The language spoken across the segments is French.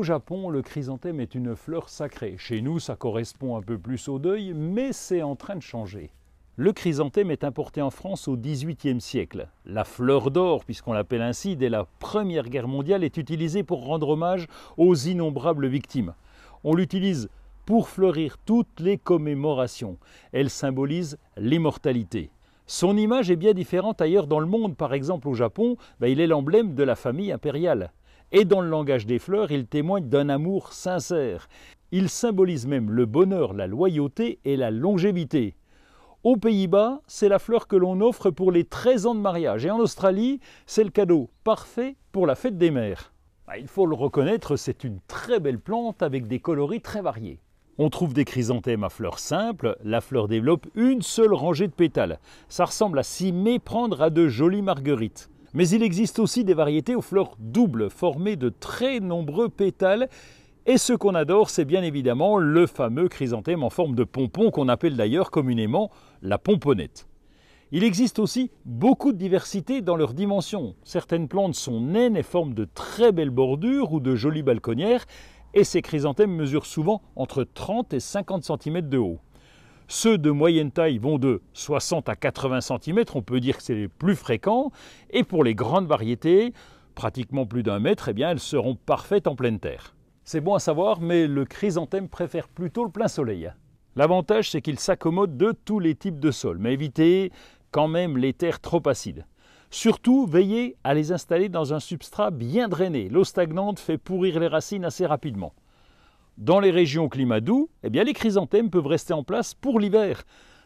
Au Japon, le chrysanthème est une fleur sacrée. Chez nous, ça correspond un peu plus au deuil, mais c'est en train de changer. Le chrysanthème est importé en France au XVIIIe siècle. La fleur d'or, puisqu'on l'appelle ainsi, dès la Première Guerre mondiale, est utilisée pour rendre hommage aux innombrables victimes. On l'utilise pour fleurir toutes les commémorations. Elle symbolise l'immortalité. Son image est bien différente ailleurs dans le monde. Par exemple, au Japon, il est l'emblème de la famille impériale. Et dans le langage des fleurs, il témoigne d'un amour sincère. Il symbolise même le bonheur, la loyauté et la longévité. Aux Pays-Bas, c'est la fleur que l'on offre pour les 13 ans de mariage. Et en Australie, c'est le cadeau parfait pour la fête des mères. Il faut le reconnaître, c'est une très belle plante avec des coloris très variés. On trouve des chrysanthèmes à fleurs simples. La fleur développe une seule rangée de pétales. Ça ressemble à s'y méprendre à de jolies marguerites. Mais il existe aussi des variétés aux fleurs doubles, formées de très nombreux pétales. Et ce qu'on adore, c'est bien évidemment le fameux chrysanthème en forme de pompon, qu'on appelle d'ailleurs communément la pomponnette. Il existe aussi beaucoup de diversité dans leurs dimensions. Certaines plantes sont naines et forment de très belles bordures ou de jolies balconnières, et ces chrysanthèmes mesurent souvent entre 30 et 50 cm de haut. Ceux de moyenne taille vont de 60 à 80 cm, on peut dire que c'est les plus fréquents, et pour les grandes variétés, pratiquement plus d'1 mètre, elles seront parfaites en pleine terre. C'est bon à savoir, mais le chrysanthème préfère plutôt le plein soleil. L'avantage, c'est qu'il s'accommode de tous les types de sols, mais évitez quand même les terres trop acides. Surtout, veillez à les installer dans un substrat bien drainé. L'eau stagnante fait pourrir les racines assez rapidement. Dans les régions au climat doux, les chrysanthèmes peuvent rester en place pour l'hiver.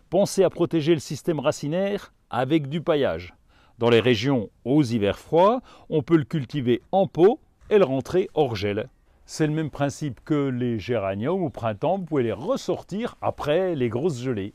Pensez à protéger le système racinaire avec du paillage. Dans les régions aux hivers froids, on peut le cultiver en pot et le rentrer hors gel. C'est le même principe que les géraniums au printemps, vous pouvez les ressortir après les grosses gelées.